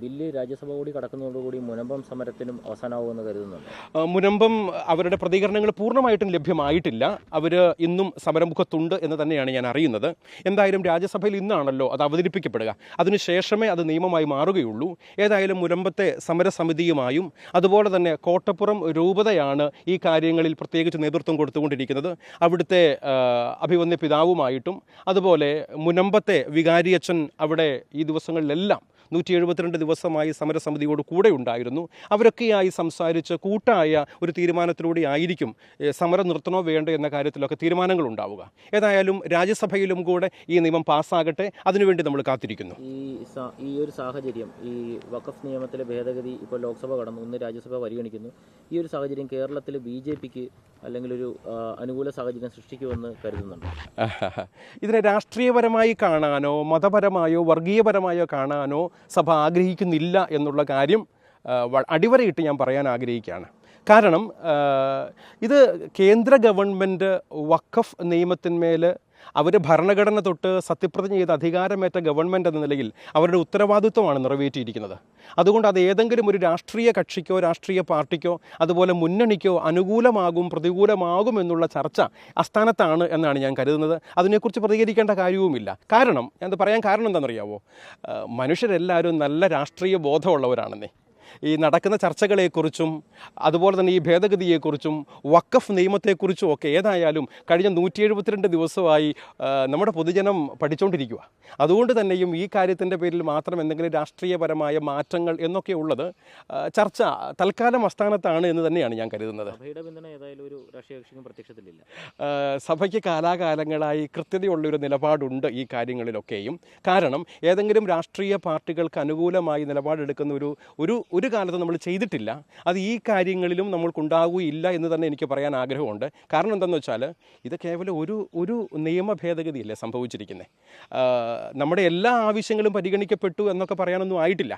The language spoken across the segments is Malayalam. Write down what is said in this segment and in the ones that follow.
ബില്ല് രാജ്യസഭ കൂടി കടക്കുന്നതോടുകൂടി മുനമ്പം സമരത്തിനും അവസാനമാകുമെന്ന് കരുതുന്നുണ്ട്. മുനമ്പം അവരുടെ പ്രതികരണങ്ങൾ പൂർണ്ണമായിട്ടും ലഭ്യമായിട്ടില്ല. അവർ ഇന്നും സമരമുഖത്തുണ്ട് എന്ന് തന്നെയാണ് ഞാൻ അറിയുന്നത്. എന്തായാലും രാജ്യസഭയിൽ ഇന്നാണല്ലോ അത് അവതരിപ്പിക്കപ്പെടുക. അതിനുശേഷമേ അത് നിയമമായി മാറുകയുള്ളൂ. ഏതായാലും മുനമ്പത്തെ സമരസമിതിയുമായും അതുപോലെ തന്നെ കോട്ടപ്പുറം രൂപതയാണ് ഈ കാര്യങ്ങളിൽ പ്രത്യേകിച്ച് നേതൃത്വം കൊടുത്തുകൊണ്ടിരിക്കുന്നത്. അവിടുത്തെ അഭിവന്യ പിതാവുമായിട്ടും അതുപോലെ മുനമ്പത്തെ വികാരിയച്ഛൻ അവിടെ ഈ ദിവസങ്ങളിലെല്ലാം 172 ദിവസമായി സമരസമിതിയോട് കൂടെ ഉണ്ടായിരുന്നു. അവരൊക്കെയായി സംസാരിച്ച് കൂട്ടായ ഒരു തീരുമാനത്തിലൂടെ ആയിരിക്കും സമരം നിർത്തണോ വേണ്ടോ എന്ന കാര്യത്തിലൊക്കെ തീരുമാനങ്ങൾ ഉണ്ടാവുക. ഏതായാലും രാജ്യസഭയിലും കൂടെ ഈ നിയമം പാസ്സാകട്ടെ, അതിനുവേണ്ടി നമ്മൾ കാത്തിരിക്കുന്നു. ഈ ഒരു സാഹചര്യം, ഈ വഖഫ് നിയമത്തിലെ ഭേദഗതി ഇപ്പോൾ ലോക്സഭ കടന്നു, ഇന്ന് രാജ്യസഭ പരിഗണിക്കുന്നു. ഈ ഒരു സാഹചര്യം കേരളത്തിൽ BJPക്ക് അല്ലെങ്കിൽ ഒരു അനുകൂല സാഹചര്യം സൃഷ്ടിക്കുമെന്ന് കരുതുന്നുണ്ട്. ഇതിനെ രാഷ്ട്രീയപരമായി കാണാനോ മതപരമായോ വർഗീയപരമായോ കാണാനോ സഭ ആഗ്രഹിക്കുന്നില്ല എന്നുള്ള കാര്യം അടിവരയിട്ട് ഞാൻ പറയാൻ ആഗ്രഹിക്കുകയാണ്. കാരണം ഇത് കേന്ദ്ര ഗവൺമെൻറ് വഖഫ് നിയമത്തിന്മേൽ അവർ ഭരണഘടന തൊട്ട് സത്യപ്രതിജ്ഞ ചെയ്ത് അധികാരമേറ്റ ഗവൺമെൻറ് എന്ന നിലയിൽ അവരുടെ ഉത്തരവാദിത്വമാണ് നിറവേറ്റിയിരിക്കുന്നത്. അതുകൊണ്ട് അത് ഏതെങ്കിലും ഒരു രാഷ്ട്രീയ കക്ഷിക്കോ രാഷ്ട്രീയ പാർട്ടിക്കോ അതുപോലെ മുന്നണിക്കോ അനുകൂലമാകും പ്രതികൂലമാകും എന്നുള്ള ചർച്ച അസ്ഥാനത്താണ് എന്നാണ് ഞാൻ കരുതുന്നത്. അതിനെക്കുറിച്ച് പ്രതികരിക്കേണ്ട കാര്യവുമില്ല. കാരണം ഞാൻ പറയാൻ കാരണം എന്താണെന്നറിയാവോ, മനുഷ്യരെല്ലാവരും നല്ല രാഷ്ട്രീയ ബോധമുള്ളവരാണെന്നേ. ഈ നടക്കുന്ന ചർച്ചകളെക്കുറിച്ചും അതുപോലെ തന്നെ ഈ ഭേദഗതിയെക്കുറിച്ചും വഖഫ് നിയമത്തെക്കുറിച്ചും ഒക്കെ ഏതായാലും കഴിഞ്ഞ 172 ദിവസമായി നമ്മുടെ പൊതുജനം പഠിച്ചുകൊണ്ടിരിക്കുക. അതുകൊണ്ട് തന്നെയും ഈ കാര്യത്തിൻ്റെ പേരിൽ മാത്രം എന്തെങ്കിലും രാഷ്ട്രീയപരമായ മാറ്റങ്ങൾ എന്നൊക്കെ ഉള്ളത് ചർച്ച തൽക്കാലം അസ്ഥാനത്താണ് എന്ന് തന്നെയാണ് ഞാൻ കരുതുന്നത്. സഭയ്ക്ക് കാലാകാലങ്ങളായി കൃത്യതയുള്ളൊരു നിലപാടുണ്ട് ഈ കാര്യങ്ങളിലൊക്കെയും. കാരണം ഏതെങ്കിലും രാഷ്ട്രീയ പാർട്ടികൾക്ക് അനുകൂലമായി നിലപാടെടുക്കുന്ന ഒരു കാലത്ത് നമ്മൾ ചെയ്തിട്ടില്ല. അത് ഈ കാര്യങ്ങളിലും നമ്മൾക്കുണ്ടാകുകയില്ല എന്ന് തന്നെ എനിക്ക് പറയാൻ ആഗ്രഹമുണ്ട്. കാരണം എന്താണെന്ന് വെച്ചാൽ ഇത് കേവലം ഒരു നിയമ ഭേദഗതിയല്ലേ സംഭവിച്ചിരിക്കുന്നത്. നമ്മുടെ എല്ലാ ആവശ്യങ്ങളും പരിഗണിക്കപ്പെട്ടു എന്നൊക്കെ പറയാനൊന്നും ആയിട്ടില്ല.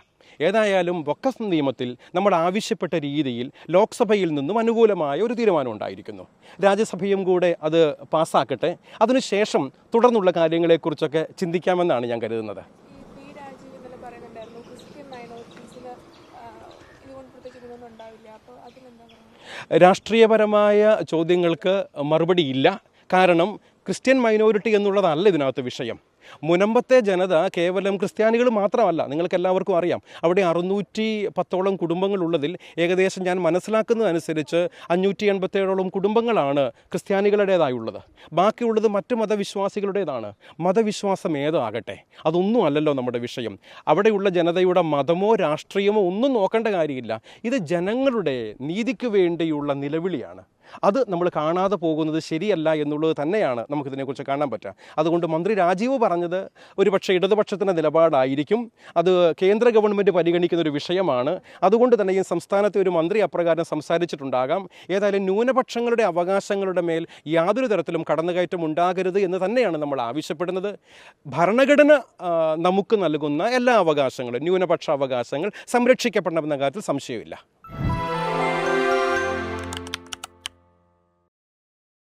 ഏതായാലും വഖഫ് നിയമത്തിൽ നമ്മൾ ആവശ്യപ്പെട്ട രീതിയിൽ ലോക്സഭയിൽ നിന്നും അനുകൂലമായ ഒരു തീരുമാനം ഉണ്ടായിരിക്കുന്നു. രാജ്യസഭയും കൂടെ അത് പാസ്സാക്കട്ടെ, അതിനുശേഷം തുടർന്നുള്ള കാര്യങ്ങളെക്കുറിച്ചൊക്കെ ചിന്തിക്കാമെന്നാണ് ഞാൻ കരുതുന്നത്. രാഷ്ട്രീയപരമായ ചോദ്യങ്ങൾക്ക് മറുപടിയില്ല. കാരണം ക്രിസ്ത്യൻ മൈനോറിറ്റി എന്നുള്ളതല്ല ഇതിനകത്ത് വിഷയം. മുനമ്പത്തെ ജനത കേവലം ക്രിസ്ത്യാനികൾ മാത്രമല്ല, നിങ്ങൾക്ക് എല്ലാവർക്കും അറിയാം. അവിടെ 610ഓളം കുടുംബങ്ങളുള്ളതിൽ ഏകദേശം ഞാൻ മനസ്സിലാക്കുന്നതനുസരിച്ച് 587ഓളം കുടുംബങ്ങളാണ് ക്രിസ്ത്യാനികളുടേതായുള്ളത്. ബാക്കിയുള്ളത് മറ്റ് മതവിശ്വാസികളുടേതാണ്. മതവിശ്വാസം ഏതാകട്ടെ, അതൊന്നും അല്ലല്ലോ നമ്മുടെ വിഷയം. അവിടെയുള്ള ജനതയുടെ മതമോ രാഷ്ട്രീയമോ ഒന്നും നോക്കേണ്ട കാര്യമില്ല. ഇത് ജനങ്ങളുടെ നീതിക്ക് വേണ്ടിയുള്ള നിലവിളിയാണ്. അത് നമ്മൾ കാണാതെ പോകുന്നത് ശരിയല്ല എന്നുള്ളത് തന്നെയാണ് നമുക്കിതിനെക്കുറിച്ച് കാണാൻ പറ്റുക. അതുകൊണ്ട് മന്ത്രി രാജീവ് പറഞ്ഞത് ഒരുപക്ഷെ ഇടതുപക്ഷത്തിൻ്റെ നിലപാടായിരിക്കും. അത് കേന്ദ്ര ഗവൺമെൻറ് പരിഗണിക്കുന്ന ഒരു വിഷയമാണ്. അതുകൊണ്ട് തന്നെ ഈ സംസ്ഥാനത്തെ ഒരു മന്ത്രി അപ്രകാരം സംസാരിച്ചിട്ടുണ്ടാകാം. ഏതായാലും ന്യൂനപക്ഷങ്ങളുടെ അവകാശങ്ങളുടെ മേൽ യാതൊരു തരത്തിലും കടന്നുകയറ്റം ഉണ്ടാകരുത് എന്ന് തന്നെയാണ് നമ്മൾ ആവശ്യപ്പെടുന്നത്. ഭരണഘടന നമുക്ക് നൽകുന്ന എല്ലാ അവകാശങ്ങളും ന്യൂനപക്ഷ അവകാശങ്ങൾ സംരക്ഷിക്കപ്പെടണമെന്ന കാര്യത്തിൽ സംശയമില്ല.